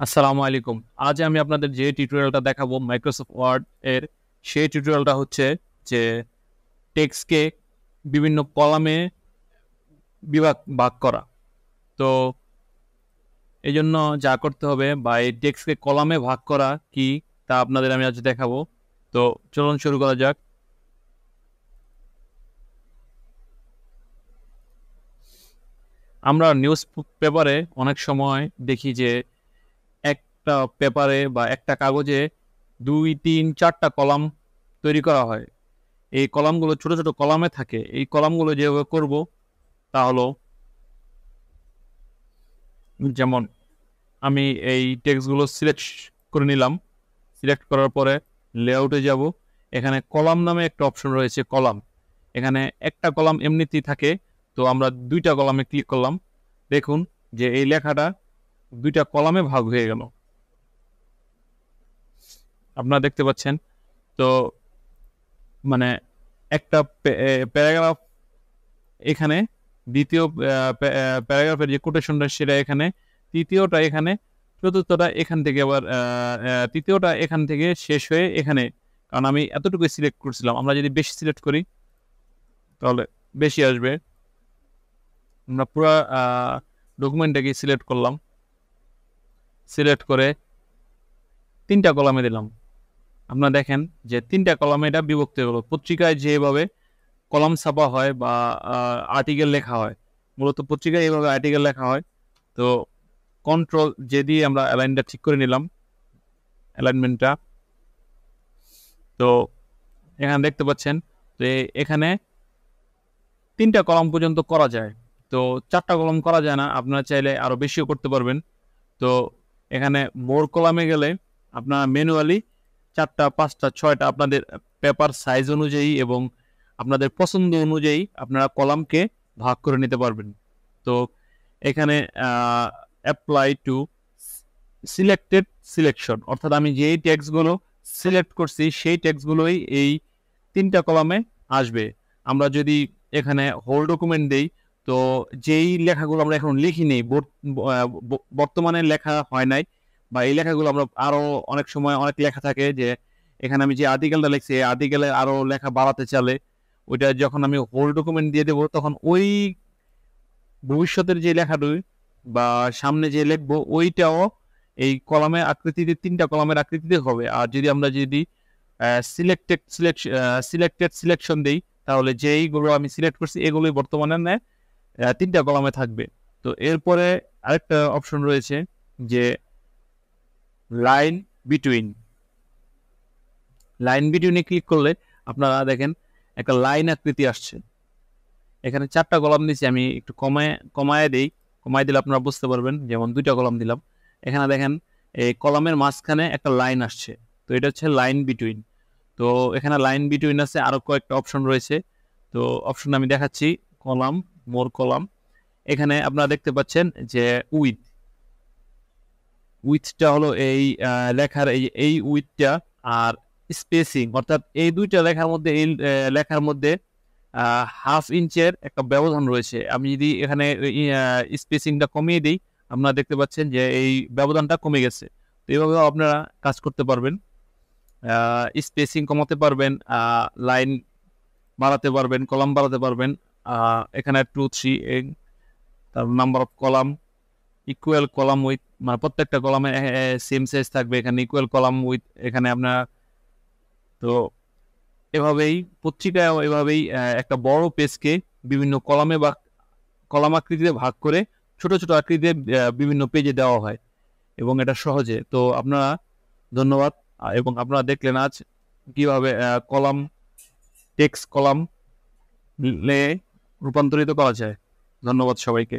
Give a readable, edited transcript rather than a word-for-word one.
আসসালামু আলাইকুম। আজ আমি আপনাদের যে টিউটোরিয়ালটা দেখাবো মাইক্রোসফট ওয়ার্ড এর, সেই টিউটোরিয়ালটা হচ্ছে যে টেক্সটকে বিভিন্ন কলামে ভাগ করা। তো এজন্য যা করতে হবে বা এই টেক্সটকে কলামে ভাগ করা কি তা আপনাদের আমি আজ দেখাবো। তো চলুন শুরু করা যাক। আমরা নিউজ পেপারে অনেক সময় দেখি যে একটা পেপারে বা একটা কাগজে ২, ৩, ৪টা কলাম তৈরি করা হয়। এই কলামগুলো ছোট, ছোট কলামে থাকে। এই কলামগুলো যেভাবে করব তা হলো, যেমন আমি এই টেক্সটগুলো সিলেক্ট করে নিলাম। সিলেক্ট করার পরে লেআউটে যাব। এখানে কলাম নামে একটা অপশন রয়েছে, কলাম। এখানে একটা কলাম এমনিতেই থাকে, তো আমরা ২টা কলামে ক্লিক করলাম। দেখুন যে এই লেখাটা ২টা কলামে ভাগ হয়ে গেল। আপনারা দেখতে পাচ্ছেন। তো মানে একটা প্যারাগ্রাফ এখানে, দ্বিতীয় প্যারাগ্রাফের যে কোটেশনটা সেটা এখানে, তৃতীয়টা এখানে, চতুর্থটা এখান থেকে আবার তৃতীয়টা এখান থেকে শেষ হয়ে এখানে। কারণ আমি এতটুকুই সিলেক্ট করছিলাম। আমরা যদি বেশি সিলেক্ট করি তাহলে বেশি আসবে। আমরা পুরা ডকুমেন্টটাকে সিলেক্ট করলাম। সিলেক্ট করে ৩টা কলামে দিলাম। আপনারা দেখেন যে ৩টা কলামে এটা বিভক্ত হয়ে গেল। পত্রিকায় যেভাবে কলাম ছাপা হয় বা আর্টিকেল লেখা হয়, মূলত পত্রিকায় এইভাবে আর্টিকেল লেখা হয়। তো কন্ট্রোল যে দিয়ে আমরা অ্যালাইনটা ঠিক করে নিলাম, অ্যালাইনমেন্টটা। তো এখানে দেখতে পাচ্ছেন যে এখানে ৩টা কলাম পর্যন্ত করা যায়। তো ৪টা কলাম করা যায় না, আপনারা চাইলে আরো বেশিও করতে পারবেন। তো এখানে মোর কলামে গেলে আপনারা ম্যানুয়ালি ৪টা, ৫টা, 6টা আপনাদের পেপার সাইজ অনুযায়ী এবং আপনাদের পছন্দ অনুযায়ী আপনারা কলামকে ভাগ করে নিতে পারবেন। তো এখানে অ্যাপ্লাই টু সিলেক্টেড সিলেকশন, অর্থাৎ আমি যেই টেক্সটগুলো সিলেক্ট করছি সেই টেক্সটগুলোই এই ৩টা কলামে আসবে। আমরা যদি এখানে হোল ডকুমেন্ট দেই, তো যেই লেখাগুলো আমরা এখন লিখিনি, বর্তমানে লেখা হয় নাই, বা এই লেখাগুলো আমরা আরো অনেক সময় অনেক লেখা থাকে যে এখানে আমি যে আর্টিকেলটা লিখছি এই আর্টিকেলে আরো লেখা বাড়াতে চালে, ওইটা যখন আমি হোল ডকুমেন্ট দিয়ে দেবো তখন ওই ভবিষ্যতের যে লেখাটা বা সামনে যে লিখবো ওইটাও এই কলামের আকৃতিতে, ৩টা কলামের আকৃতিতে হবে। আর যদি সিলেক্টেড সিলেকশন দেই, তাহলে যেইগুলো আমি সিলেক্ট করছি এগুলোই বর্তমানে ৩টা কলামে থাকবে। তো এরপরে আরেকটা অপশন রয়েছে যে লাইন বিটুইন। লাইন বিটুইনে ক্লিক করলে আপনারা দেখেন একটা লাইন আকৃতি আসছে। এখানে ৪টা কলাম দিচ্ছি, আমি একটু কমায় দিই। কমায় দিলে আপনারা বুঝতে পারবেন। যেমন ২টা কলাম দিলাম, এখানে দেখেন এই কলামের মাঝখানে একটা লাইন আসছে। তো এটা হচ্ছে লাইন বিটুইন। তো এখানে লাইন বিটুইন আছে, আরো কয়েকটা অপশন রয়েছে। তো অপশন আমি দেখাচ্ছি। কলাম, মোর কলাম। এখানে আপনারা দেখতে পাচ্ছেন যে উইথটা হলো এই লেখার এই উইথটা, আর স্পেসিং, অর্থাৎ এই ২টা লেখার মধ্যে, এই লেখার মধ্যে 1/2 ইঞ্চের একটা ব্যবধান রয়েছে। আমি যদি এখানে স্পেসিংটা কমিয়ে দিই, আপনারা দেখতে পাচ্ছেন যে এই ব্যবধানটা কমে গেছে। তো এইভাবে আপনারা কাজ করতে পারবেন। স্পেসিং কমাতে পারবেন, লাইন বাড়াতে পারবেন, কলাম বাড়াতে পারবেন। এখানে 2, 3, তার number of column, equal column with, মানে প্রত্যেকটা কলামে সেম সাইজ থাকবে। এখানে ইকুয়াল কলাম উইথ, এখানে আপনার। তো এভাবেই পত্রিকায় এভাবেই একটা বড় পেজকে বিভিন্ন কলামে বা কলাম আকৃতিতে ভাগ করে ছোট ছোট আকৃতিতে বিভিন্ন পেজে দেওয়া হয়, এবং এটা সহজে। তো আপনারা ধন্যবাদ। এবং আপনারা দেখলেন আজ কিভাবে কলাম, টেক্সট কলাম রূপান্তরিত করা যায়। ধন্যবাদ সবাইকে।